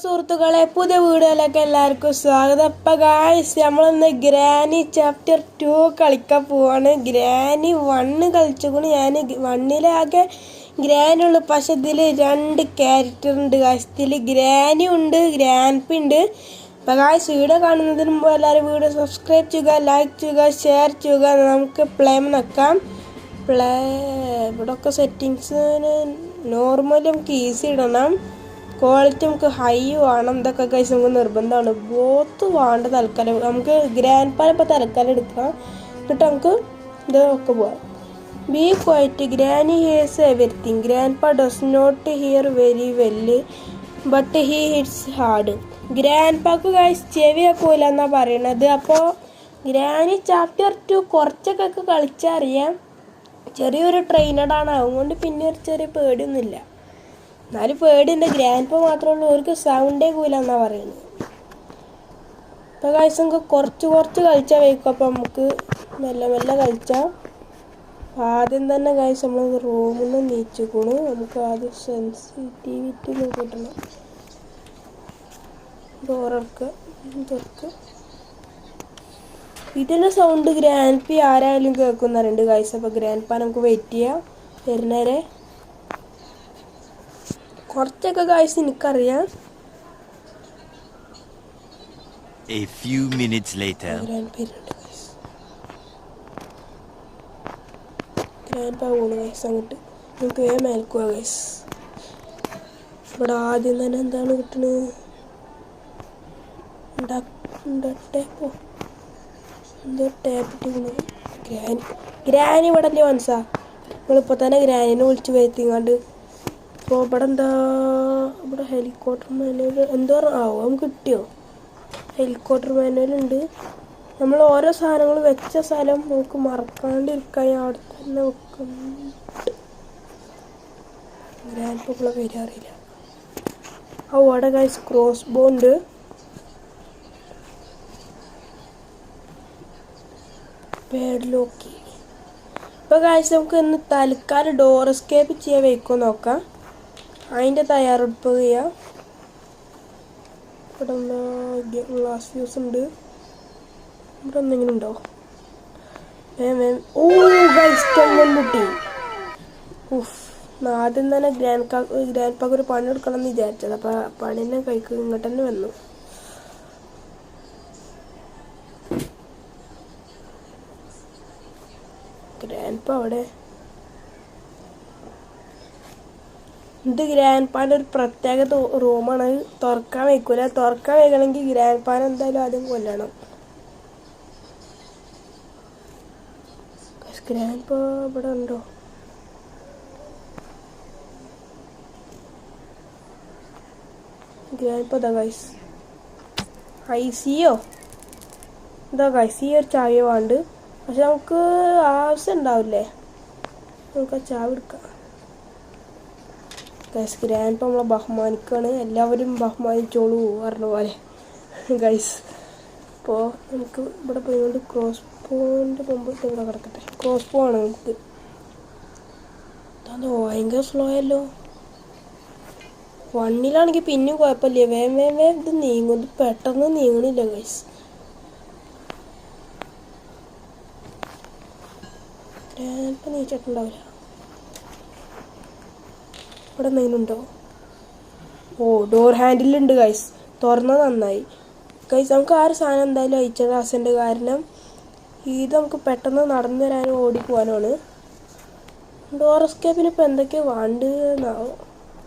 സുഹൃത്തുക്കളെ പുതിയ വീഡിയോയിലേക്ക് എല്ലാവർക്കും സ്വാഗതം. അപ്പം ഗായ്സ് നമ്മളിന്ന് ഗ്രാനി ചാപ്റ്റർ 2 കളിക്കാൻ പോവാണ്. ഗ്രാനി 1 കളിച്ചുകൊണ്ട് ഞാൻ 1-ലാകെ ഗ്രാനി ഉള്ളു. പക്ഷെ ഇതിൽ 2 ക്യാരക്ടർ ഉണ്ട് ഗായ്സ്. ഇതിൽ ഗ്രാനി ഉണ്ട്, ഗ്രാൻഡ് ഉണ്ട്. അപ്പം ഗായ്സ് വീഡിയോ കാണുന്നതിന് മുമ്പ് എല്ലാവരും വീഡിയോ സബ്സ്ക്രൈബ് ചെയ്യുക, ലൈക്ക് ചെയ്യുക, ഷെയർ ചെയ്യുക. നമുക്ക് പ്ലേ നോക്കാം. ഇവിടെയൊക്കെ സെറ്റിങ്സിന് നോർമലി നമുക്ക് ഈസി ഇടണം. ക്വാളിറ്റി നമുക്ക് ഹൈ വേണം. ഇതൊക്കെ കഴിച്ച് നമുക്ക് നിർബന്ധമാണ്. ബോത്ത് വേണ്ട തൽക്കാലം. നമുക്ക് ഗ്രാൻഡ് പാൻ ഇപ്പോൾ തൽക്കാലം എടുക്കാം. എന്നിട്ട് നമുക്ക് ഇതൊക്കെ പോവാം. Be quiet, granny hears everything. Grandpa does not hear very well but he hits hard. ഗ്രാൻഡ് പാക്ക് കഴിച്ച് ചെവിയൊക്കെ എന്നാണ് പറയണത്. അപ്പോൾ ഗ്രാനി ചാപ്റ്റർ 2 കുറച്ചൊക്കെ കളിച്ചറിയാം. ചെറിയൊരു ട്രെയിനഡാണ്, അതുകൊണ്ട് പിന്നെ ഒരു ചെറിയ പേടിയൊന്നുമില്ല. എന്നാലും പേടിയുണ്ട്. ഗ്രാൻഡ് പാ മാത്രമേ ഉള്ളൂ, അവർക്ക് സൗണ്ടേ കൂലെന്നാണ് പറയുന്നത്. ഇപ്പോൾ കഴിച്ച് നമുക്ക് കുറച്ച് കളിച്ചാൽ വയ്ക്കും. അപ്പോൾ നമുക്ക് മെല്ലെ കളിച്ചാൽ. ആദ്യം തന്നെ കഴിച്ച് നമ്മൾ റൂമിൽ നിന്ന് നീച്ചിക്കണു. നമുക്ക് ആദ്യം സെൻസിറ്റിവിറ്റി കിട്ടണം. ഡോറർക്ക് ഇതിൻ്റെ സൗണ്ട് ഗ്രാൻഡ് പി ആരായാലും കേൾക്കുന്നവരുണ്ട് കഴിച്ച്. അപ്പോൾ ഗ്രാൻഡ് പാ നമുക്ക് വെയിറ്റ് ചെയ്യാം വരുന്നവരെ. കുറച്ചൊക്കെ ഗായ്സ് എനിക്കറിയാം. A few minutes later. Grand പാ പോണു ഗൈസ്. അങ്ങോട്ട് നമുക്ക് വേഗം മേൽക്കുക ഗൈസ്. ഇവിടെ ആദ്യം തന്നെ എന്താണ് കിട്ടണത്? ടേപ്പോ എന്തോ ടേപ്പ് ഇട്ട് ഗ്രാനി ഇവിടെ അല്ലേ മനസ്സാ. നമ്മളിപ്പോൾ തന്നെ ഗ്രാനിനെ വിളിച്ച് വരുത്തിങ്ങാണ്ട്. അപ്പോൾ ഇവിടെ ഹെലികോപ്റ്റർ മാനുവൽ എന്തോ നമുക്ക് കിട്ടിയോ? ഹെലികോപ്റ്റർ മാനുവലുണ്ട്. നമ്മൾ ഓരോ സാധനങ്ങൾ വെച്ച സ്ഥലം നമുക്ക് മറക്കാണ്ടിരിക്കാൻ അവിടെ തന്നെ വെക്കും. ഗ്രാൻഡ് പേര് അറിയില്ല. അവിടെ ഗൈസ് ക്രോസ് ബോ ഉണ്ട്. പേഡ്ലോക്കി. ഇപ്പോൾ ഗൈസ് നമുക്ക് ഇന്ന് തൽക്കാലം ഡോർ എസ്കേപ്പ് ചെയ്യാൻ വയ്ക്കുമോ നോക്കാം. അതിൻ്റെ തയ്യാറെടുപ്പ് ചെയ്യാം. ഇവിടെ ഗ്ലാസ് ഫ്യൂസ് ഉണ്ട്. ഇവിടെ എന്തെങ്കിലും ഉണ്ടോ? ഓ ഗൈസ് മുട്ടി. ആദ്യം തന്നെ ഗ്രാൻഡ് പാക്ക് ഒരു പണി എടുക്കണം എന്ന് വിചാരിച്ചത്. അപ്പോൾ പണി തന്നെ കഴിക്കും. ഇങ്ങോട്ട് തന്നെ വന്നു. ഗ്രാൻഡ് പാ അവിടെ. ഇത് ഗ്രാൻഡ് പാൻ്റെ ഒരു പ്രത്യേക റൂമാണ്. തുറക്കാൻ വയ്ക്കൂല. തുറക്കാൻ വയ്ക്കണമെങ്കിൽ ഗ്രാൻഡ് പാൻ എന്തായാലും ആദ്യം കൊല്ലണം. ഗ്രാൻഡ് പാ ഇവിടെ ഉണ്ടോ? ഗ്രാൻഡ് പാ ഇതാ ഗൈസ്. ഐസിയോ ഇതാ ഗൈസ്. ഈ ഒരു ചായ വേണ്ട. പക്ഷെ നമുക്ക് ആവശ്യം ഉണ്ടാവില്ലേ? നമുക്ക് ആ ചായ എടുക്കാം. ഗൈസ് ഗ്രാൻഡ് പാ നമ്മളെ ബഹുമാനിക്കാണ്. എല്ലാവരും ബഹുമാനിച്ചോളൂ പറഞ്ഞ പോലെ ഗൈസ്. അപ്പോൾ നമുക്ക് ഇവിടെ പോയിക്കൊണ്ട് ക്രോസ് പോയിൻ്റെ മുമ്പ് ഇവിടെ കിടക്കട്ടെ. ക്രോസ് പോ ആണ് നമുക്ക്. അത് ഭയങ്കര സ്ലോ അല്ലോ. 1-ലാണെങ്കിൽ പിന്നെയും കുഴപ്പമില്ല. വേഗം ഇത് നീങ്ങും. ഇത് പെട്ടെന്ന് നീങ്ങണില്ല ഗൈസ്. ഗ്രാൻഡ് പാ നീച്ചിട്ടുണ്ടാവില്ല. ഇവിടെ എന്തെങ്കിലുണ്ടോ? ഓ ഡോർ ഹാൻഡിലുണ്ട് ഗൈസ്. തുറന്നത് നന്നായി ഗൈസ്. നമുക്ക് ആ ഒരു സാധനം എന്തായാലും അയച്ചത് ആവശ്യമുണ്ട്. കാരണം ഇത് നമുക്ക് പെട്ടെന്ന് നടന്നു തരാനും ഓടിപ്പോവാനുമാണ്. ഡോർ എസ്കേപ്പിന് ഇപ്പോൾ എന്തൊക്കെയാണ് വേണ്ടതെന്നാവോ?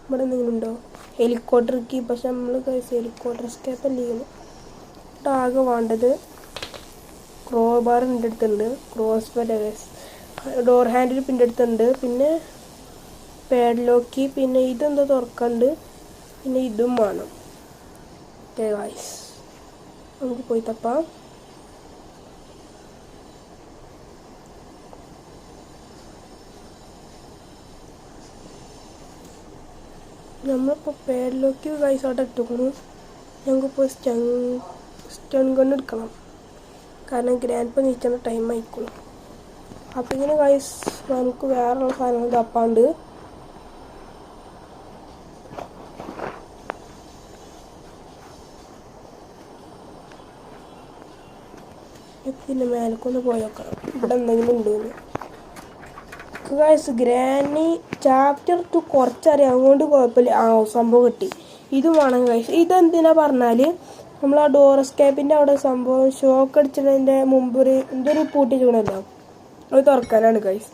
ഇവിടെ എന്തെങ്കിലും ഉണ്ടോ? ഹെലികോപ്റ്റർ കീ. പക്ഷെ നമ്മൾ ഗൈസ് ഹെലികോപ്റ്റർ എസ്കേപ്പ് അല്ലേ ചെയ്യുന്നു. ഇവിടെ ആകെ വേണ്ടത് ക്രോ ബാർ എൻ്റെ അടുത്തുണ്ട്. Cross bar guys. Door handle പിന്നെ അടുത്തുണ്ട്. പിന്നെ പേഡ്ലോക്കി. പിന്നെ ഇതെന്തോ തുറക്കണ്ട്. പിന്നെ ഇതും വേണം. ഓക്കെ ഗൈസ് നമുക്ക് പോയി തപ്പാം. നമ്മളിപ്പോൾ പേഡ്ലോക്കി ഗൈസ് അവിടെ ഇട്ടുക്കുന്നു. ഞങ്ങൾക്കിപ്പോൾ സ്റ്റൺ ഗൺ എടുക്കണം. കാരണം ഗ്രാൻഡ് പാ നീച്ചേണ്ട ടൈം ആയിക്കോളും. അപ്പം ഇങ്ങനെ ഗൈസ് നമുക്ക് വേറെയുള്ള സാധനങ്ങൾ തപ്പാണ്ട്. പിന്നെ മേലക്കൊന്ന് പോയി നോക്കണം ഇവിടെ എന്തെങ്കിലും ഉണ്ടോന്ന്. ഗൈസ് ഗ്രാനി ചാപ്റ്റർ 2 കുറച്ചറിയാം, അതുകൊണ്ട് കുഴപ്പമില്ല. സംഭവം കിട്ടി. ഇതും വേണം ഗൈസ്. ഇതെന്തിനാ പറഞ്ഞാൽ നമ്മൾ ആ ഡോർ എസ്കേപ്പിൻ്റെ അവിടെ സംഭവം ഷോക്ക് അടിച്ചതിൻ്റെ മുമ്പ് എന്തൊരു പൂട്ടിച്ചൂണല്ലോ, അത് തുറക്കാനാണ് ഗൈസ്.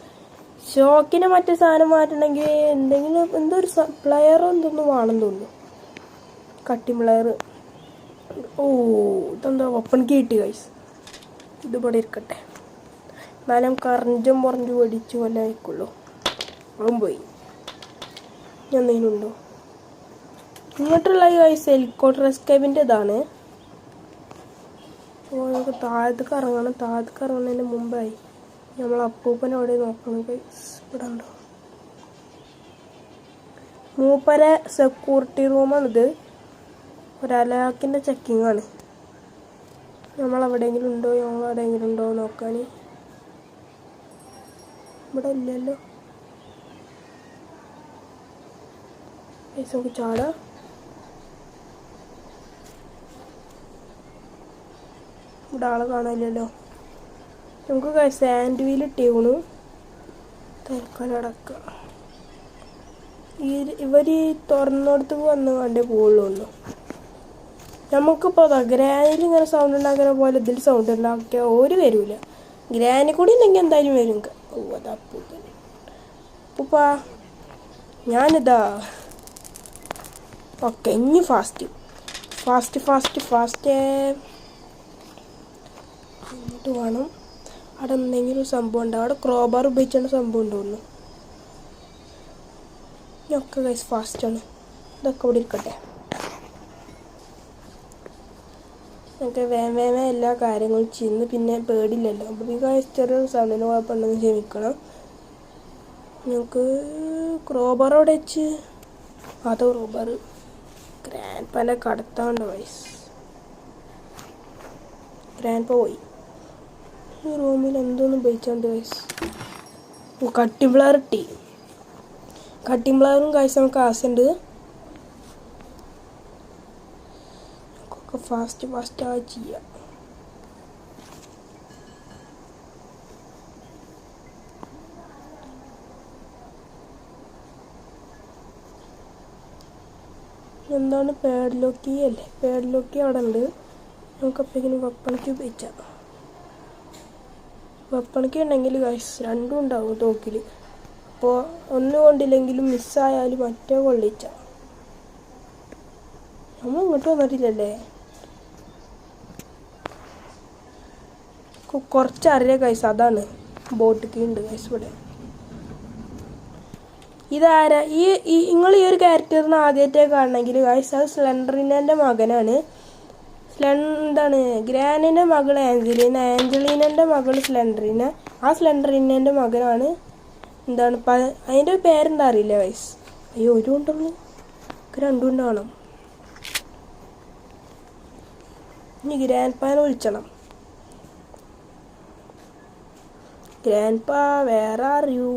ഷോക്കിനെ മറ്റേ സാധനം മാറ്റണമെങ്കിൽ എന്തെങ്കിലും എന്തൊരു പ്ലെയറോ എന്തൊന്നും വേണം തോന്നുന്നു, കട്ടി പ്ലെയർ. ഇതെന്താ ഒപ്പണിക്ക് കിട്ടി ഗൈസ്. ഇതിവിടെ ഇരിക്കട്ടെ, എന്നാലും കറഞ്ചും പുറഞ്ചും മേടിച്ചു വല്ല ആയിക്കുള്ളൂ. അതും പോയി. എന്തെങ്കിലും ഉണ്ടോ ഇങ്ങോട്ടുള്ള ഗൈസ്? ഹെലികോപ്റ്റർ എസ്കേപ്പിൻ്റെ ഇതാണ്. നമുക്ക് താഴത്തേക്ക് ഇറങ്ങണം. താഴത്തേക്ക് ഇറങ്ങുന്നതിന് മുമ്പായി നമ്മൾ അപ്പൂപ്പനെ അവിടെ നോക്കണം ഗൈസ്. ഇവിടെ ഉണ്ടോ? മൂപ്പര സെക്യൂരിറ്റി റൂമാണിത്. ഒരലാക്കിൻ്റെ ചെക്കിങ് ആണ്. നമ്മളെവിടെയെങ്കിലും ഉണ്ടോ, ഞങ്ങളെവിടെയെങ്കിലും ഉണ്ടോ നോക്കാൻ. ഇവിടെ ഇല്ലല്ലോ. പൈസ നമുക്ക് ചാടാം. ഇവിടെ ആളെ കാണാനില്ലല്ലോ. നമുക്ക് സാൻഡ് വീൽ ഇട്ടേക്കണു. തൽക്കാലം അടക്കുക. ഇവർ തുറന്നിടത്ത് വന്ന് കണ്ടേ പോവുള്ളൂ. നമുക്കിപ്പോൾ ഗ്രാനിൽ ഇങ്ങനെ സൗണ്ട് ഉണ്ടാക്കുന്ന പോലെ ഇതിൽ സൗണ്ട് ഉണ്ടാക്കിയാൽ ഒരു വരില്ല. ഗ്രാനി കൂടി ഉണ്ടെങ്കിൽ എന്തായാലും വരും. അതാ അപ്പൂപ്പാ ഞാനിതാ. ഓക്കെ, ഇനി ഫാസ്റ്റ് എന്നിട്ട് വേണം. അവിടെ എന്തെങ്കിലും സംഭവം ഉണ്ട്. അവിടെ ക്രോബാർ ഉപയോഗിച്ചാണ് സംഭവം ഉണ്ടോന്നു. ഒക്കെ ഗൈസ് ഫാസ്റ്റാണ്. ഇതൊക്കെ ഇവിടെ ഇരിക്കട്ടെ. നമുക്ക് വേഗം എല്ലാ കാര്യങ്ങളും ചെയ്യുന്നു. പിന്നെ പേടില്ലല്ലോ. അപ്പോൾ ഈ ഗൈസ് ചെറിയൊരു സൗണ്ടിന് കുഴപ്പമുണ്ടെന്ന് ക്ഷമിക്കണം. നമുക്ക് ക്രോബാർ അവിടെ വെച്ച് അതോ ക്രോബാർ ഗ്രാൻഡ് പാനെ കടത്താണ്ട് ഗൈസ്. ഗ്രാൻഡ് പാ പോയി. ഈ റൂമിൽ എന്തോന്നും ഉപയോഗിച്ചാണ്ട് ഗൈസ്. കട്ടിംഗ് പ്ലെയർ ഇട്ടി. കട്ടിംഗ് പ്ലെയറും ഗൈസ് നമുക്ക് ആവശ്യമുണ്ട്. നമുക്കൊക്കെ ഫാസ്റ്റായി ചെയ്യാം. എന്താണ് പാഡ്ലോക്കി അല്ലേ? പാഡ്ലോക്കി അവിടെ ഉണ്ട്. നമുക്കപ്പോഴേക്കും വെപ്പണിക്ക് ഉപയോഗിച്ചാൽ. വെപ്പണിക്ക് ഉണ്ടെങ്കിൽ ഗൈസ് രണ്ടും ഉണ്ടാവും തോക്കിൽ. അപ്പോൾ ഒന്നും കൊണ്ടില്ലെങ്കിലും മിസ്സായാലും മറ്റേ കൊള്ളിച്ച. നമ്മൾ ഇങ്ങോട്ട് വന്നിട്ടില്ലല്ലേ? കുറച്ചറിയാം ഗൈസ്. അതാണ് ബോട്ടിക്ക് ഉണ്ട് ഗൈസ് ഇവിടെ. ഇതാരാ? നിങ്ങൾ ഈ ഒരു ക്യാരക്ടറിനെ ആദ്യമായിട്ടേ കാണണമെങ്കിൽ ഗൈസ് അത് സ്ലെൻഡറിനൻ്റെ മകനാണ്. എന്താണ് ഗ്രാനിൻ്റെ മകൾ ആഞ്ചലീന, ആഞ്ചലീനൻ്റെ മകൾ സ്ലെൻഡറിന. ആ സ്ലെൻഡറിനൻ്റെ മകനാണ്. എന്താണ് അതിൻ്റെ പേരെന്താ അറിയില്ല ഗൈസ്. അയ്യോ ഒരു ഉണ്ടുള്ളൂ, രണ്ടും ഉണ്ടാവണം. ഇനി ഗ്രാൻഡ് പാനെ വിളിച്ചണം. ഗ്രാൻഡ് പാ വേറെ അറിയൂ?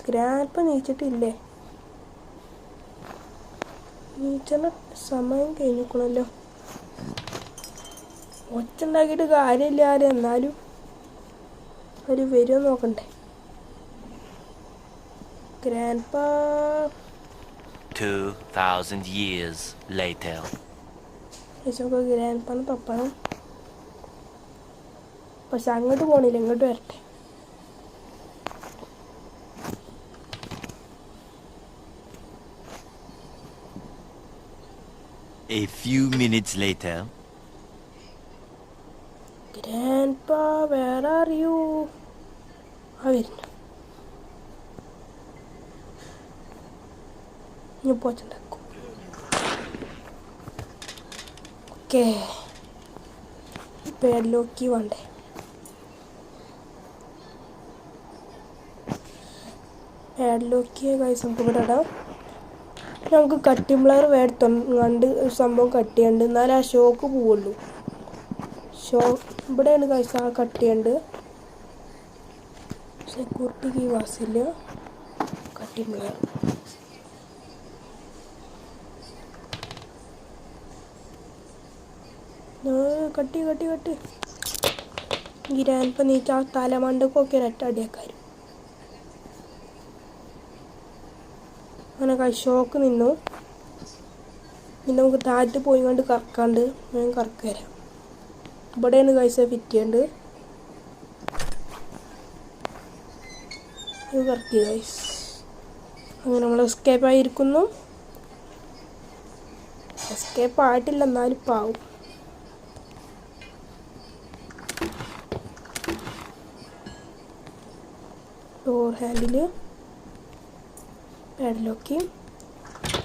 ഗ്രാൻഡ് പാ നീച്ചിട്ടില്ലേ? നീച്ചണ സമയം കഴിഞ്ഞിക്കണല്ലോ. ഒച്ച ഉണ്ടാക്കിയിട്ട് കാര്യമില്ല. എന്നാലും ഒരു വരുമോ നോക്കണ്ടേ. ഗ്രാൻഡ് പാ 2000 years later. ഗ്രാൻഡ് പാന്ന് തപ്പണം. പക്ഷെ അങ്ങോട്ട് പോണില്ല, ഇങ്ങോട്ട് വരട്ടെ. A few minutes later. Grandpa, where are you? വരുന്നു. ഞാൻ പോച്ചുണ്ടാക്കും. ഓക്കെ, പേരിലോക്കി വേണ്ടേ? പേരിലോക്കിയ കൈസ് നമുക്ക് ഇവിടെ ഇടാം. നമുക്ക് കട്ടിംഗ് പ്ലെയർ കണ്ട് സംഭവം കട്ട് ചെയ്യണ്ട്, എന്നാലും ആ ഷോക്ക് പോവുള്ളൂ. ഇവിടെയാണ് കൈസ ആ കട്ട് ചെയ്യണ്ട്. സെക്യൂരിറ്റിക്ക് വാസില്ല. കട്ടിംഗ് പ്ലെയർ കട്ടി ഗ്രാൻഡ് നീച്ച തലമണ്ടക്കൊക്കെ ഒരൊറ്റ അടിയാക്കാരും അങ്ങനെ ഷോക്ക് നിന്നു. പിന്നെ നമുക്ക് താഴത്ത് പോയി കൊണ്ട് കറക്കാണ്ട് ഞാൻ കറക്കി വരാം. ഇവിടെയാണ് കൈസ ഫിറ്റ് ചെയ്യേണ്ടത്. ഇത് കറക്കി ഗൈസ്. അങ്ങനെ നമ്മൾ എസ്കേപ്പ് ആയിരിക്കുന്നു. എസ്കേപ്പ് ആയിട്ടില്ല, എന്നാലും പാവും. Door handle padlock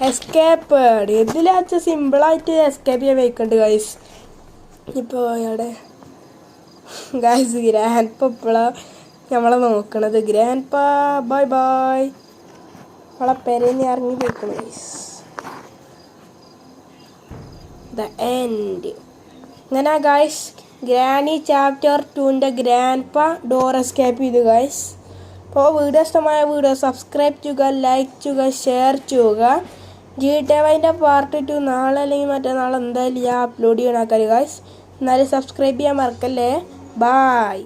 escape. ഇതിലാച്ച സിമ്പിളായിട്ട് എസ്കേപ്പ് ചെയ്യാൻ വെക്കുന്നുണ്ട് ഗൈസ്. ഇപ്പോൾ അവിടെ ഗൈസ് ഗ്രാൻഡ് ഇപ്പോഴാണ് നമ്മളെ നോക്കണത്. ഗ്രാൻഡ് ബൈ ബൈ നമ്മളെ പെരേന്ന് ഇറങ്ങി പോയിക്കണം ഗൈസ്. The end. അങ്ങനെ ഗൈസ് ഗ്രാനി ചാപ്റ്റർ 2ൻ്റെ ഗ്രാൻഡ് ഡോർ എസ്കേപ്പ് ചെയ്തു ഗൈസ്. അപ്പോൾ വീഡിയോ ഇഷ്ടമായ വീഡിയോ സബ്സ്ക്രൈബ് ചെയ്യുക, ലൈക്ക് ചെയ്യുക, ഷെയർ ചെയ്യുക. GTA പാർട്ട് 2 നാളെ അല്ലെങ്കിൽ മറ്റന്നാൾ എന്തായാലും ഞാൻ അപ്ലോഡ് ചെയ്യണ ആൾക്കാർ ഗൈസ്. എന്നാലും സബ്സ്ക്രൈബ് ചെയ്യാൻ മറക്കല്ലേ. ബായ്.